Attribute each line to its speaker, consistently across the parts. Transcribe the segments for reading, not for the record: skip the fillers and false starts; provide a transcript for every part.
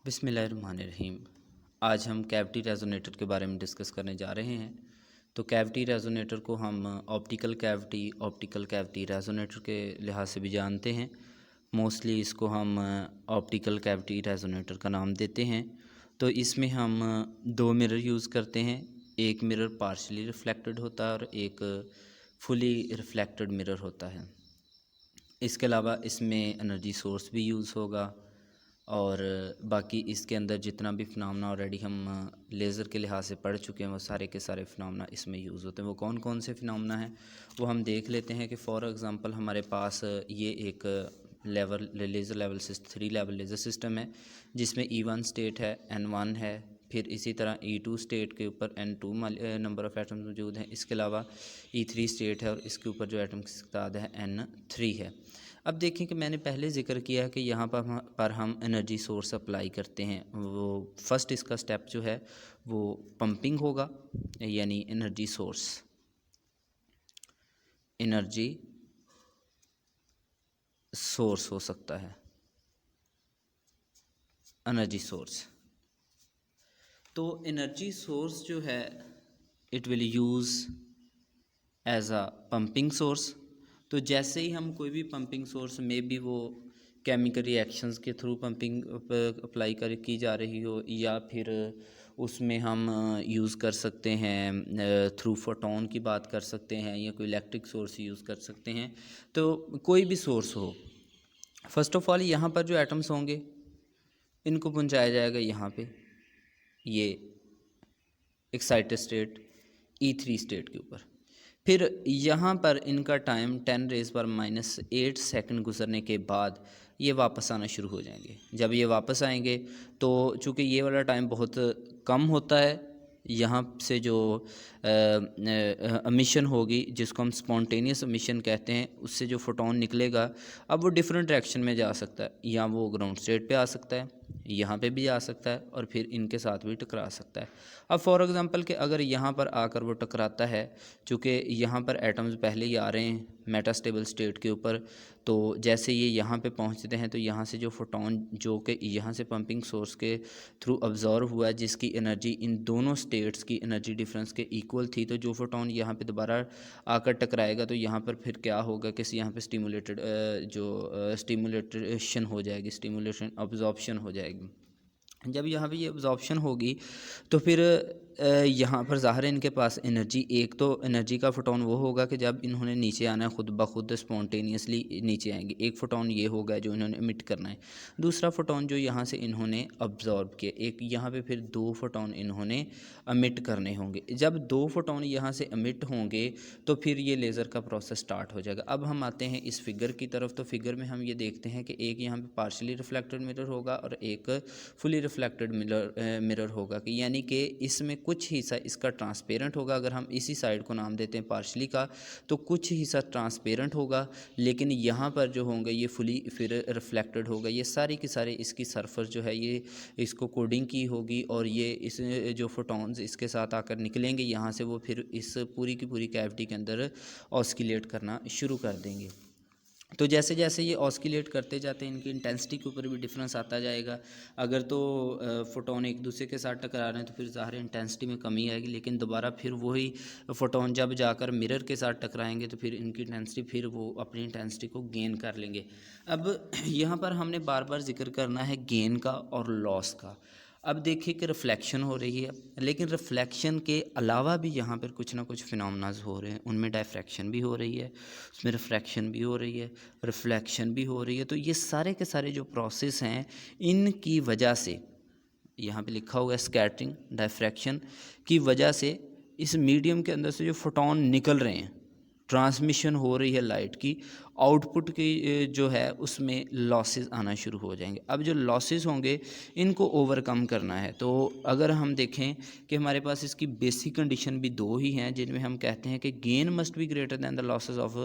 Speaker 1: बिस्मिल्लाहिर्रहमानिर्रहीम। आज हम कैविटी रेजोनेटर के बारे में डिस्कस करने जा रहे हैं। तो कैविटी रेजोनेटर को हम ऑप्टिकल कैविटी रेजोनेटर के लिहाज से भी जानते हैं। मोस्टली इसको हम ऑप्टिकल कैविटी रेजोनेटर का नाम देते हैं। तो इसमें हम दो मिरर यूज़ करते हैं। एक मिरर पार्शली रिफ्लेक्टेड होता है और एक फुली रिफ्लेक्टेड मिरर होता है। इसके अलावा इसमें एनर्जी सोर्स भी यूज़ होगा और बाकी इसके अंदर जितना भी फिनोमेना ऑलरेडी हम लेज़र के लिहाज से पढ़ चुके हैं वो सारे के सारे फिनोमेना इसमें यूज़ होते हैं। वो कौन कौन से फिनोमेना हैं वो हम देख लेते हैं कि फॉर एग्ज़ाम्पल हमारे पास ये एक laser level 3 level laser system है जिसमें E1 स्टेट है, N1 है, फिर इसी तरह E2 स्टेट के ऊपर N2 नंबर ऑफ़ एटम्स मौजूद हैं। इसके अलावा E3 स्टेट है और इसके ऊपर जो एटम की तादाद है N3 है। अब देखें कि मैंने पहले ज़िक्र किया है कि यहाँ पर हम एनर्जी सोर्स अप्लाई करते हैं। वो फर्स्ट इसका स्टेप जो है वो पंपिंग होगा, यानी एनर्जी सोर्स हो सकता है, एनर्जी सोर्स। तो एनर्जी सोर्स जो है it will use as a pumping source. तो जैसे ही हम कोई भी पंपिंग सोर्स में भी वो केमिकल रिएक्शंस के थ्रू पंपिंग अप्लाई की जा रही हो, या फिर उसमें हम यूज़ कर सकते हैं थ्रू फोटोन की बात कर सकते हैं, या कोई इलेक्ट्रिक सोर्स यूज़ कर सकते हैं। तो कोई भी सोर्स हो, फर्स्ट ऑफ ऑल यहाँ पर जो एटम्स होंगे इनको पहुँचाया जाएगा यहाँ पे ये एक्साइटेड स्टेट E3 स्टेट के ऊपर। फिर यहाँ पर इनका टाइम 10⁻⁻8 सेकंड गुजरने के बाद ये वापस आना शुरू हो जाएंगे। जब ये वापस आएंगे तो चूँकि ये वाला टाइम बहुत कम होता है, यहाँ से जो एमिशन होगी जिसको हम स्पॉन्टेनियस एमिशन कहते हैं, उससे जो फोटोन निकलेगा अब वो डिफरेंट डायरेक्शन में जा सकता है। या वो ग्राउंड स्टेट पे आ सकता है, यहाँ पे भी आ सकता है, और फिर इनके साथ भी टकरा सकता है। अब फॉर एग्ज़ाम्पल कि अगर यहाँ पर आकर वो टकराता है, चूँकि यहाँ पर एटम्स पहले ही आ रहे हैं मेटास्टेबल स्टेट के ऊपर, तो जैसे ये यहाँ पे पहुँचते हैं तो यहाँ से जो फोटोन जो कि यहाँ से पंपिंग सोर्स के थ्रू अब्जॉर्व हुआ है, जिसकी एनर्जी इन दोनों स्टेट्स की एनर्जी डिफरेंस के इक्वल थी, तो जो फोटोन यहाँ पे दोबारा आकर टकराएगा तो यहाँ पर फिर क्या होगा कि यहाँ पे स्टिमुलेशन हो जाएगी, स्टिमुलेशन अब्जॉर्प्शन हो जाएगी। जब यहाँ पे ये अब्जॉर्प्शन होगी तो फिर यहाँ पर ज़ाहिर है इनके पास एनर्जी, एक तो एनर्जी का फोटोन वो होगा कि जब इन्होंने नीचे आना है खुद ब खुद स्पॉन्टेनियसली नीचे आएंगे। एक फोटोन ये होगा जो इन्होंने एमिट करना है, दूसरा फोटोन जो यहाँ से इन्होंने अब्जॉर्ब किया, एक यहाँ पे फिर दो फोटोन इन्होंने एमिट करने होंगे। जब दो फोटोन यहाँ से एमिट होंगे तो फिर ये लेज़र का प्रोसेस स्टार्ट हो जाएगा। अब हम आते हैं इस फिगर की तरफ। तो फिगर में हम ये देखते हैं कि एक यहाँ पे पार्शियली रिफ्लेक्टेड मिरर होगा और एक फुली रिफ्लेक्टेड मिरर होगा, कि यानी कि इसमें कुछ हिस्सा इसका ट्रांसपेरेंट होगा। अगर हम इसी साइड को नाम देते हैं पार्शली का, तो कुछ हिस्सा ट्रांसपेरेंट होगा, लेकिन यहाँ पर जो होंगे ये फुली फिर रिफ्लेक्टेड होगा। ये सारी की सारी इसकी सरफेस जो है ये इसको कोडिंग की होगी, और ये इस जो फोटॉन्स इसके साथ आकर निकलेंगे यहाँ से, वो फिर इस पूरी की पूरी कैविटी के अंदर ऑस्किलेट करना शुरू कर देंगे। तो जैसे जैसे ये ऑस्किलेट करते जाते हैं इनकी इंटेंसिटी के ऊपर भी डिफरेंस आता जाएगा। अगर तो फोटोन एक दूसरे के साथ टकरा रहे हैं तो फिर ज़ाहिर इंटेंसिटी में कमी आएगी, लेकिन दोबारा फिर वही फोटोन जब जाकर मिरर के साथ टकराएंगे तो फिर इनकी इंटेंसिटी फिर वो अपनी इंटेंसिटी को गेन कर लेंगे। अब यहाँ पर हमने बार बार जिक्र करना है गेन का और लॉस का। अब देखिए कि रिफ्लेक्शन हो रही है, लेकिन रिफ्लेक्शन के अलावा भी यहाँ पर कुछ ना कुछ फिनोमेनाज हो रहे हैं। उनमें डायफ्रैक्शन भी हो रही है, उसमें रिफ्रैक्शन भी हो रही है, रिफ्लेक्शन भी हो रही है। तो ये सारे के सारे जो प्रोसेस हैं इनकी वजह से, यहाँ पे लिखा हुआ है स्कैटरिंग डायफ्रैक्शन की वजह से इस मीडियम के अंदर से जो फोटोन निकल रहे हैं, ट्रांसमिशन हो रही है लाइट की, आउटपुट की जो है उसमें लॉसेस आना शुरू हो जाएंगे। अब जो लॉसेस होंगे इनको ओवरकम करना है। तो अगर हम देखें कि हमारे पास इसकी बेसिक कंडीशन भी दो ही हैं, जिनमें हम कहते हैं कि gain must B greater than the losses of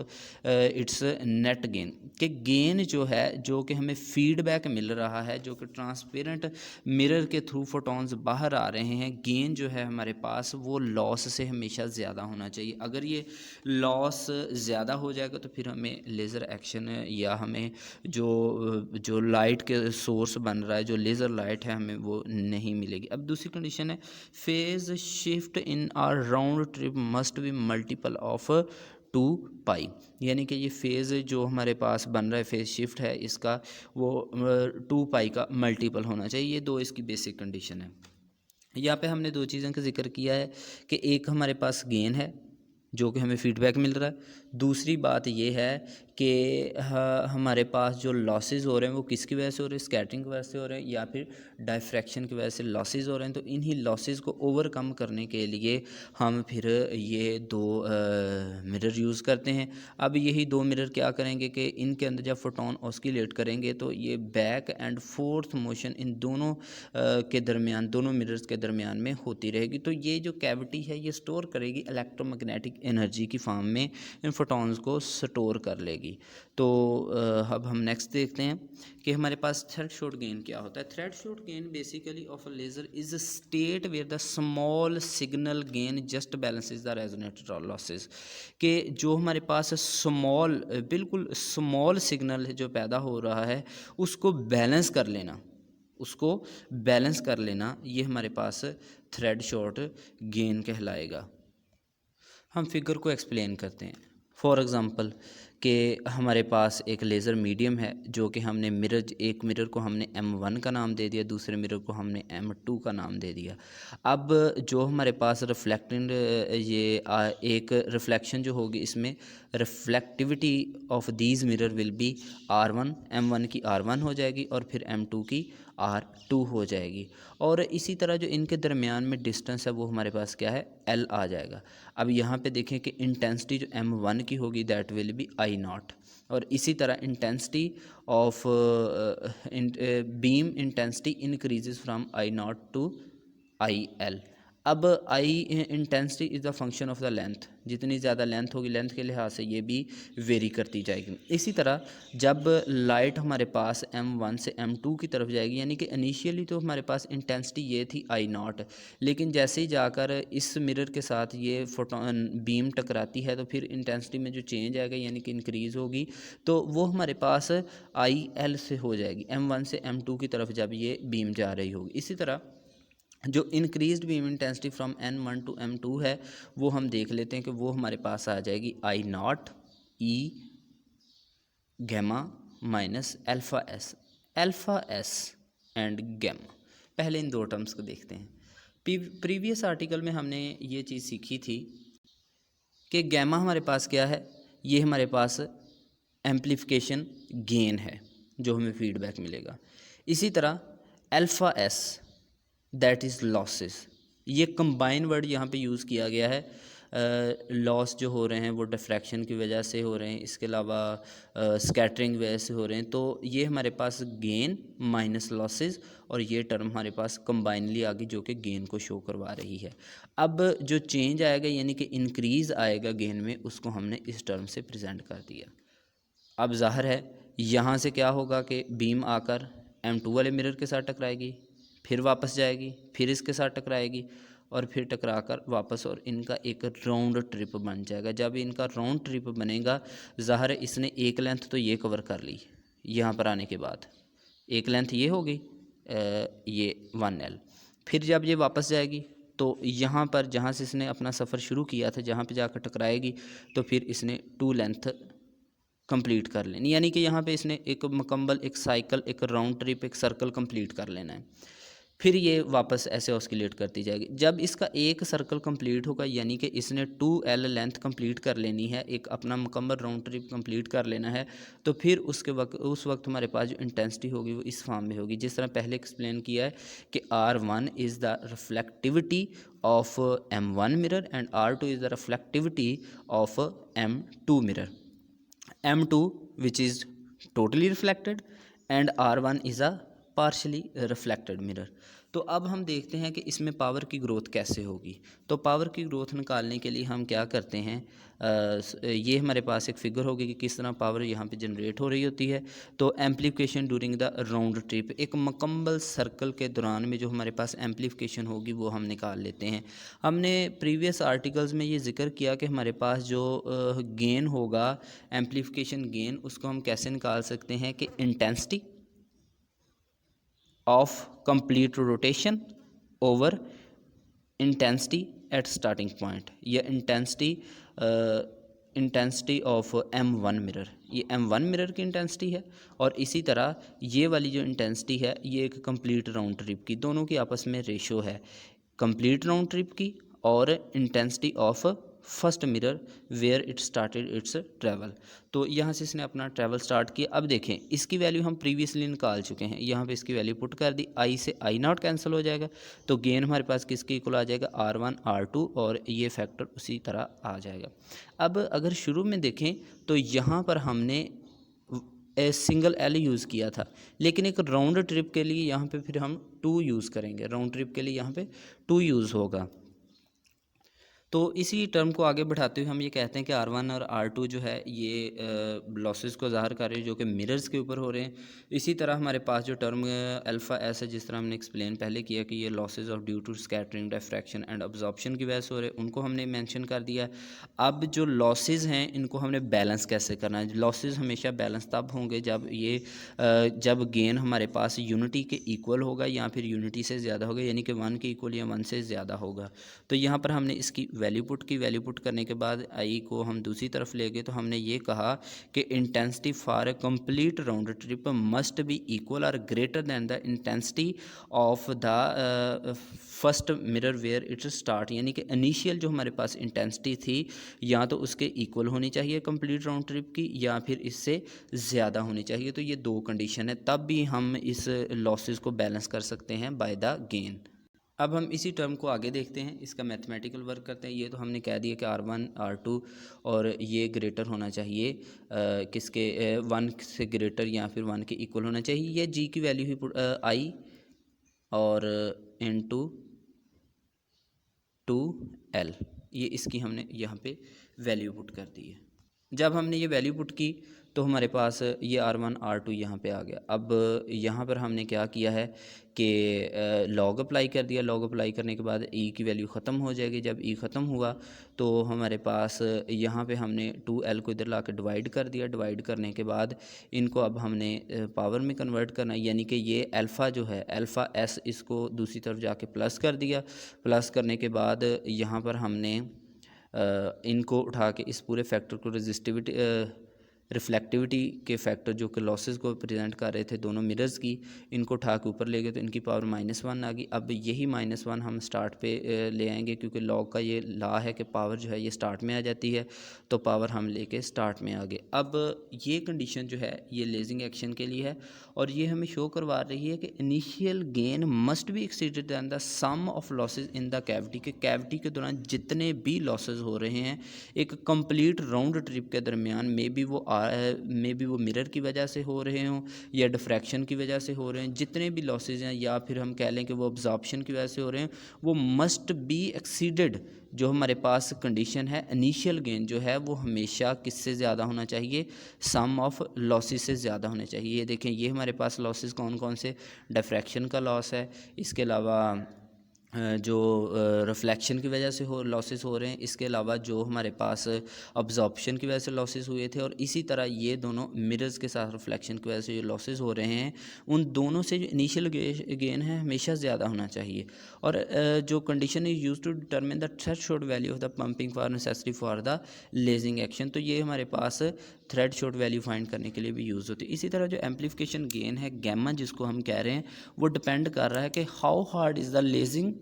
Speaker 1: its net gain. कि गेन जो है, जो कि हमें फीडबैक मिल रहा है, जो कि ट्रांसपेरेंट मिरर के थ्रू फोटॉन्स बाहर आ रहे हैं, गेन जो है हमारे पास वो लॉस से हमेशा ज़्यादा होना चाहिए। अगर ये लॉस ज़्यादा हो जाएगा तो फिर हमें लेज़र एक्शन या हमें जो लाइट के सोर्स बन रहा है, जो लेज़र लाइट है, हमें वो नहीं मिलेगी। अब दूसरी कंडीशन है phase shift in are round trip must be multiple of 2 पाई, यानी कि ये फेज़ जो हमारे पास बन रहा है फेज़ शिफ्ट है इसका वो 2 पाई का मल्टीपल होना चाहिए। ये दो इसकी बेसिक कंडीशन है। यहाँ पे हमने दो चीज़ों का जिक्र किया है कि एक हमारे पास गेन है जो कि हमें फीडबैक मिल रहा है, दूसरी बात ये है कि हमारे पास जो लॉसेस हो रहे हैं वो किसकी वजह से हो रहे हैं, स्कैटरिंग की वजह से हो रहे हैं या फिर डायफ्रैक्शन की वजह से लॉसेस हो रहे हैं। तो इन्हीं लॉसेस को ओवरकम करने के लिए हम फिर ये दो मिरर यूज़ करते हैं। अब यही दो मिरर क्या करेंगे कि इनके अंदर जब फोटोन ऑस्किलेट करेंगे तो ये back and fourth motion in दोनों के दरमियान, दोनों मिरर्स के दरमियान में होती रहेगी। तो ये जो कैविटी है ये स्टोर करेगी इलेक्ट्रोमैग्नेटिक एनर्जी की फॉर्म में, इन फोटॉन्स को स्टोर कर लेगी। तो अब हम नेक्स्ट देखते हैं कि हमारे पास थ्रेड शॉट गेन क्या होता है। Threshold gain basically of a laser is a state where the small signal gain just balances the resonator losses, कि जो हमारे पास स्मॉल, बिल्कुल स्मॉल सिग्नल जो पैदा हो रहा है उसको बैलेंस कर लेना, उसको बैलेंस कर लेना, ये हमारे पास थ्रेड शॉट गेन कहलाएगा। हम फिगर को एक्सप्लेन करते हैं। फॉर एग्ज़ाम्पल कि हमारे पास एक लेज़र मीडियम है जो कि हमने मिरर, एक मिरर को हमने M1 का नाम दे दिया, दूसरे मिरर को हमने M2 का नाम दे दिया। अब जो हमारे पास रिफ्लेक्टेंट एक रिफ्लेक्शन जो होगी इसमें reflectivity of these mirror will be R1, M1 की R1 हो जाएगी और फिर M2 की R2 हो जाएगी। और इसी तरह जो इनके दरमियान में डिस्टेंस है वो हमारे पास क्या है, L आ जाएगा। अब यहाँ पे देखें कि इंटेंसिटी जो M1 की होगी दैट विल बी I0, और इसी तरह intensity of beam intensity increases from I0 to IL। अब I intensity is the function of the length, जितनी ज़्यादा लेंथ होगी लेंथ के लिहाज से ये भी वेरी करती जाएगी। इसी तरह जब लाइट हमारे पास M1 से M2 की तरफ जाएगी, यानी कि इनिशियली तो हमारे पास इंटेंसिटी ये थी I0, लेकिन जैसे ही जाकर इस मिरर के साथ ये फोटोन बीम टकराती है तो फिर इंटेंसिटी में जो चेंज आएगा यानी कि इंक्रीज़ होगी, तो वो हमारे पास IL से हो जाएगी, M1 से M2 की तरफ जब ये बीम जा रही होगी। इसी तरह जो increased beam intensity from M1 to M2 है वो हम देख लेते हैं कि वो हमारे पास आ जाएगी I0 E gamma minus alpha S and gamma. पहले इन दो टर्म्स को देखते हैं। प्रीवियस आर्टिकल में हमने ये चीज़ सीखी थी कि गैमा हमारे पास क्या है, ये हमारे पास एम्प्लीफिकेशन गेन है जो हमें फीडबैक मिलेगा। इसी तरह alpha S that is losses, ये कंबाइन वर्ड यहाँ पे यूज़ किया गया है। लॉस जो हो रहे हैं वो डिफ्रैक्शन की वजह से हो रहे हैं, इसके अलावा स्कैटरिंग वजह से हो रहे हैं। तो ये हमारे पास गेन माइनस लॉसेस और ये टर्म हमारे पास कंबाइनली आ गई जो कि गेन को शो करवा रही है। अब जो चेंज आएगा यानी कि इंक्रीज़ आएगा गेन में, उसको हमने इस टर्म से प्रेजेंट कर दिया। अब ज़ाहिर है यहाँ से क्या होगा कि बीम आकर M2 वाले मिरर के साथ टकराएगी, फिर वापस जाएगी, फिर इसके साथ टकराएगी और फिर टकराकर वापस, और इनका एक राउंड ट्रिप बन जाएगा। जब इनका राउंड ट्रिप बनेगा ज़ाहिर है इसने एक लेंथ तो ये कवर कर ली, यहाँ पर आने के बाद एक लेंथ ये हो गई, ये 1L। फिर जब ये वापस जाएगी तो यहाँ पर जहाँ से इसने अपना सफ़र शुरू किया था जहाँ पे जाकर टकराएगी तो फिर इसने 2 लेंथ कंप्लीट कर लेनी, यानी कि यहाँ पे इसने एक मुकम्मल एक साइकिल, एक राउंड ट्रिप, एक सर्कल कंप्लीट कर लेना है। फिर ये वापस ऐसे ऑस्किलेट करती जाएगी। जब इसका एक सर्कल कंप्लीट होगा यानी कि इसने 2L लेंथ कंप्लीट कर लेनी है, एक अपना मुकम्मल राउंड ट्रिप कंप्लीट कर लेना है, तो फिर उस वक्त हमारे पास जो इंटेंसिटी होगी वो इस फॉर्म में होगी जिस तरह पहले एक्सप्लेन किया है कि R1 is the reflectivity of M1 mirror and R2 is the reflectivity of M2 mirror. M2 which is totally reflected and R1 is a partially reflected mirror. तो अब हम देखते हैं कि इसमें पावर की ग्रोथ कैसे होगी। तो पावर की ग्रोथ निकालने के लिए हम क्या करते हैं, ये हमारे पास एक फिगर होगी कि किस तरह पावर यहाँ पे जनरेट हो रही होती है। तो amplification during the round trip, एक मुकम्मल सर्कल के दौरान में जो हमारे पास एम्पलीफिकेशन होगी वो हम निकाल लेते हैं। हमने प्रीवियस आर्टिकल्स में ये जिक्र किया कि हमारे पास जो गेन होगा, एम्पलीफिकेशन गेन, उसको हम कैसे निकाल सकते हैं कि intensity of complete rotation over intensity at starting point, या इंटेंसिटी ऑफ M1 मिरर, ये M1 मिरर की इंटेंसिटी है। और इसी तरह ये वाली जो इंटेंसिटी है ये एक कंप्लीट राउंड ट्रिप की, दोनों की आपस में रेशो है, कंप्लीट राउंड ट्रिप की और intensity of first mirror where it started its travel. तो यहाँ से इसने अपना ट्रैवल स्टार्ट किया। अब देखें इसकी वैल्यू हम प्रीवियसली निकाल चुके हैं, यहाँ पे इसकी वैल्यू पुट कर दी, आई से आई नॉट कैंसिल हो जाएगा, तो गेन हमारे पास किसके इक्वल आ जाएगा, R1 R2, और ये फैक्टर उसी तरह आ जाएगा। अब अगर शुरू में देखें तो यहाँ पर हमने सिंगल एल यूज़ किया था, लेकिन एक राउंड ट्रिप के लिए यहाँ पे फिर हम 2 यूज़ करेंगे, राउंड ट्रिप के लिए यहाँ पे 2 यूज़ होगा। तो इसी टर्म को आगे बढ़ाते हुए हम ये कहते हैं कि R1 और R2 जो है ये लॉसेस को ज़ाहिर कर रहे हैं जो कि मिरर्स के ऊपर हो रहे हैं। इसी तरह हमारे पास जो टर्म अल्फ़ा एस है, जिस तरह हमने एक्सप्लेन पहले किया कि ये losses of due to scattering, diffraction and absorption की वजह से हो रहे हैं, उनको हमने मेंशन कर दिया। अब जो लॉसेस हैं इनको हमने बैलेंस कैसे करना है। लॉसेस हमेशा बैलेंस तब होंगे जब गेन हमारे पास यूनिटी के इक्वल होगा या फिर यूनिटी से ज़्यादा होगा, यानी कि 1 के इक्वल या 1 से ज़्यादा होगा। तो यहाँ पर हमने इसकी वैल्यू पुट करने के बाद आई को हम दूसरी तरफ ले गए, तो हमने ये कहा कि intensity for a complete round trip must be equal और greater than the intensity of the first mirror where it start, यानी कि इनिशियल जो हमारे पास इंटेंसिटी थी या तो उसके इक्वल होनी चाहिए कंप्लीट राउंड ट्रिप की या फिर इससे ज़्यादा होनी चाहिए। तो ये 2 कंडीशन है, तब भी हम इस लॉसेस को बैलेंस कर सकते हैं बाय द गेन। अब हम इसी टर्म को आगे देखते हैं, इसका मैथमेटिकल वर्क करते हैं। ये तो हमने कह दिया कि R1 R2 और ये ग्रेटर होना चाहिए किसके 1 से ग्रेटर या फिर 1 के इक्वल होना चाहिए। ये G की वैल्यू ही आई और इनटू 2L, ये इसकी हमने यहाँ पे वैल्यू पुट कर दी है। जब हमने ये वैल्यू पुट की तो हमारे पास ये R1 R2 यहाँ पे आ गया। अब यहाँ पर हमने क्या किया है कि लॉग अप्लाई कर दिया। लॉग अप्लाई करने के बाद ई की वैल्यू ख़त्म हो जाएगी। जब ई ख़त्म हुआ तो हमारे पास यहाँ पे हमने 2L को इधर ला के डिवाइड कर दिया। डिवाइड करने के बाद इनको अब हमने पावर में कन्वर्ट करना, यानी कि ये अल्फ़ा जो है अल्फ़ा एस, इसको दूसरी तरफ जाके प्लस कर दिया। प्लस करने के बाद यहाँ पर हमने इनको उठा के इस पूरे फैक्टर को रिफ्लेक्टिविटी के फैक्टर जो कि लॉसेस को प्रेजेंट कर रहे थे दोनों मिरर्स की, इनको उठा के ऊपर ले गए तो इनकी पावर -1 आ गई। अब यही -1 हम स्टार्ट पे ले आएंगे, क्योंकि लॉग का ये लॉ है कि पावर जो है ये स्टार्ट में आ जाती है, तो पावर हम लेके स्टार्ट में आ गए। अब ये कंडीशन जो है ये लेजिंग एक्शन के लिए है और ये हमें शो करवा रही है कि initial gain must be exceeded than the sum of losses in the cavity, के कैविटी के दौरान जितने भी लॉसेज हो रहे हैं एक कंप्लीट राउंड ट्रिप के दरमियान, मे बी वो मिरर की वजह से हो रहे हों या डिफ्रैक्शन की वजह से हो रहे हैं, जितने भी लॉसेज हैं या फिर हम कह लें कि वो अब्जॉर्प्शन की वजह से हो रहे हैं, वो मस्ट बी एक्सीडेड। जो हमारे पास कंडीशन है इनिशियल गेन जो है वो हमेशा किससे ज़्यादा होना चाहिए, सम ऑफ लॉसेस से ज़्यादा होने चाहिए। ये देखें ये हमारे पास लॉसेस कौन कौन से, डिफ्रैक्शन का लॉस है, इसके अलावा जो रिफ्लेक्शन की वजह से लॉसेस हो रहे हैं, इसके अलावा जो हमारे पास अब्जॉर्प्शन की वजह से लॉसेस हुए थे, और इसी तरह ये दोनों मिरर्स के साथ रिफ्लेक्शन की वजह से जो लॉसेस हो रहे हैं उन दोनों से जो इनिशियल गेन है हमेशा ज़्यादा होना चाहिए। और जो condition is use to determine the threshold value of the pumping for necessary for the lasing action, तो ये हमारे पास थ्रेशोल्ड वैल्यू फाइंड करने के लिए भी यूज़ होती है। इसी तरह जो एम्पलीफिकेशन गेन है गैमा जिसको हम कह रहे हैं, वो डिपेंड कर रहा है कि how hard is the lazing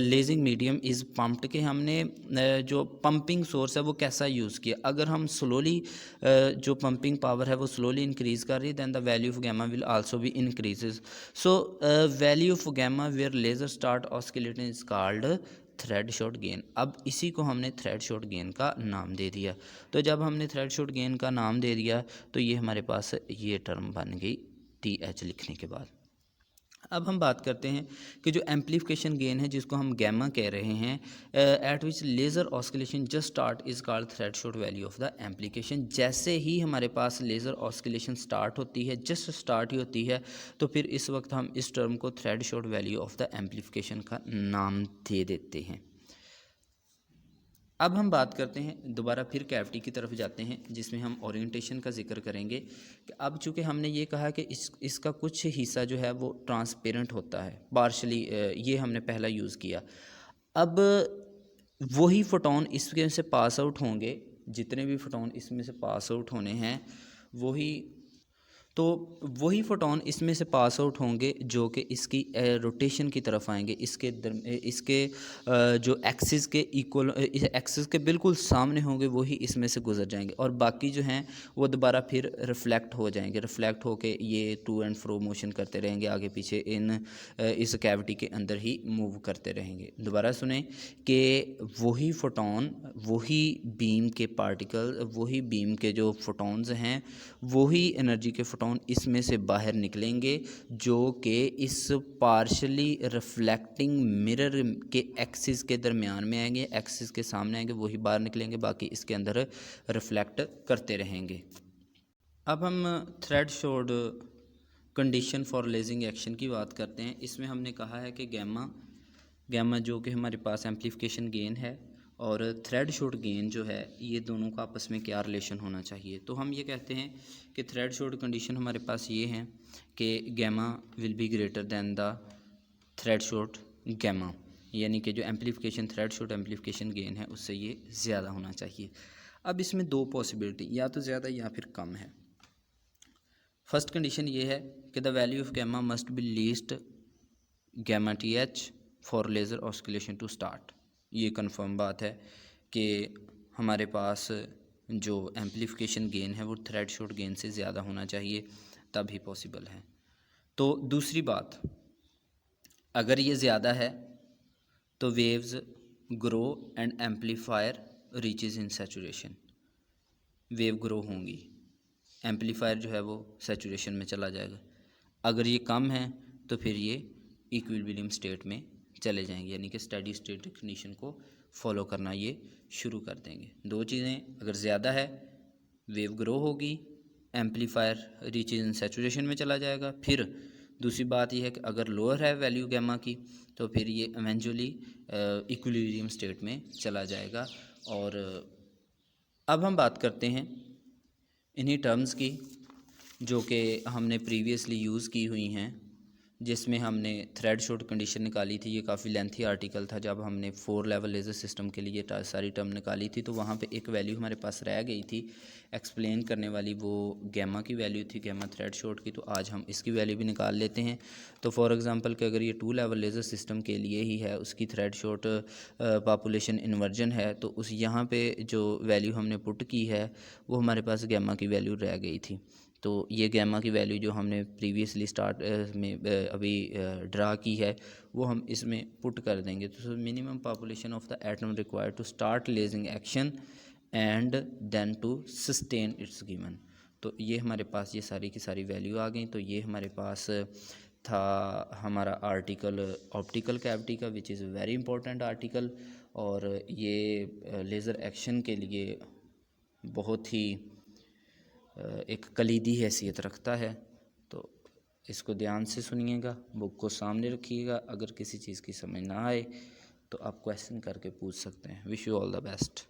Speaker 1: lazing medium is pumped, कि हमने जो पंपिंग सोर्स है वो कैसा यूज़ किया। अगर हम स्लोली जो पंपिंग पावर है वो स्लोली इंक्रीज़ कर रही है, then the value of gamma will also be increases. So value of gamma where laser start oscillating is called threshold gain. अब इसी को हमने थ्रेड शॉट गेन का नाम दे दिया। तो जब हमने थ्रेड शॉट गेन का नाम दे दिया तो ये हमारे पास ये टर्म बन गई TH लिखने के बाद। अब हम बात करते हैं कि जो एम्पलीफिकेशन गेन है जिसको हम गैमा कह रहे हैं, eight which laser oscillation just start is called thread shot value of the amplification. जैसे ही हमारे पास लेज़र ऑस्किलेशन स्टार्ट होती है, जस्ट स्टार्ट ही होती है, तो फिर इस वक्त हम इस टर्म को thread shot value of the amplification का नाम दे देते हैं। अब हम बात करते हैं दोबारा फिर कैविटी की तरफ जाते हैं, जिसमें हम ओरिएंटेशन का जिक्र करेंगे कि अब चूँकि हमने ये कहा कि इसका कुछ हिस्सा जो है वो ट्रांसपेरेंट होता है, पार्शली, ये हमने पहला यूज़ किया। अब वही फोटोन इसमें से पास आउट होंगे, जितने भी फोटोन इसमें से पास आउट होने हैं वही फोटोन इसमें से पास आउट होंगे जो कि इसकी रोटेशन की तरफ आएंगे, इसके जो एक्सिस के इक्वल, इस एक्सिस के बिल्कुल सामने होंगे, वही इसमें से गुजर जाएंगे, और बाकी जो हैं वो दोबारा फिर रिफ्लेक्ट हो जाएंगे। रिफ्लेक्ट होके ये टू एंड फ्रो मोशन करते रहेंगे, आगे पीछे इस कैविटी के अंदर ही मूव करते रहेंगे। दोबारा सुने कि वही फोटोन, वही बीम के पार्टिकल, वही बीम के जो फोटोन्स हैं, वही एनर्जी के फोटोन इसमें से बाहर निकलेंगे, जो कि इस पार्शली रिफ्लेक्टिंग मिरर के एक्सिस के दरमियान में आएंगे, एक्सिस के सामने आएंगे, वही बाहर निकलेंगे, बाकी इसके अंदर रिफ्लेक्ट करते रहेंगे। अब हम thread shot condition for lazing action की बात करते हैं। इसमें हमने कहा है कि गैमा जो कि हमारे पास एम्पलीफिकेशन गेन है और थ्रेड शॉट गेन जो है, ये दोनों का आपस में क्या रिलेशन होना चाहिए। तो हम ये कहते हैं कि थ्रेड शॉट कंडीशन हमारे पास ये है कि gamma will be greater than the threshold gamma, यानी कि जो amplification threshold amplification gain है उससे ये ज़्यादा होना चाहिए। अब इसमें दो पॉसिबिलिटी, या तो ज़्यादा या फिर कम है। फर्स्ट कंडीशन ये है कि the value of gamma must be least gamma TH for laser oscillation to start. ये कंफर्म बात है कि हमारे पास जो एम्पलीफिकेशन गेन है वो थ्रेड शॉट गेन से ज़्यादा होना चाहिए, तभी पॉसिबल है। तो दूसरी बात, अगर ये ज़्यादा है तो waves grow and amplifier reaches in saturation, wave grow होंगी, एम्पलीफायर जो है वो सैचुरेशन में चला जाएगा। अगर ये कम है तो फिर ये इक्विलिब्रियम स्टेट में चले जाएंगे, यानी कि स्टेडी स्टेट कंडीशन को फॉलो करना ये शुरू कर देंगे। दो चीज़ें, अगर ज़्यादा है वेव ग्रो होगी, एम्पलीफायर रीचेज इन सैचुरेशन में चला जाएगा। फिर दूसरी बात यह है कि अगर लोअर है वैल्यू गैमा की तो फिर ये इवेंचुअली इक्विलिब्रियम स्टेट में चला जाएगा। और अब हम बात करते हैं इन्हीं टर्म्स की जो कि हमने प्रीवियसली यूज़ की हुई हैं, जिसमें हमने थ्रेड शॉट कंडीशन निकाली थी। ये काफ़ी लेंथी आर्टिकल था। जब हमने 4 लेवल लेज़र सिस्टम के लिए सारी टर्म निकाली थी तो वहाँ पे एक वैल्यू हमारे पास रह गई थी एक्सप्लेन करने वाली, वो गैमा की वैल्यू थी, गैमा थ्रेड शॉट की। तो आज हम इसकी वैल्यू भी निकाल लेते हैं। तो फॉर एग्ज़ाम्पल कि अगर ये 2 लेवल लेज़र सिस्टम के लिए ही है, उसकी थ्रेड शॉट पॉपुलेशन इन्वर्जन है, तो उस यहाँ पर जो वैल्यू हमने पुट की है वो हमारे पास गैमा की वैल्यू रह गई थी। तो ये गैमा की वैल्यू जो हमने प्रीवियसली स्टार्ट में अभी ड्रा की है वो हम इसमें पुट कर देंगे। तो minimum population of the atom required to start lasing action and then to sustain its given. तो ये हमारे पास ये सारी की सारी वैल्यू आ गई। तो ये हमारे पास था हमारा आर्टिकल ऑप्टिकल कैविटी का, which is very important article, और ये लेज़र एक्शन के लिए बहुत ही एक कलीदी हैसियत रखता है। तो इसको ध्यान से सुनिएगा, बुक को सामने रखिएगा। अगर किसी चीज़ की समझ ना आए तो आप क्वेश्चन करके पूछ सकते हैं। Wish you all the best.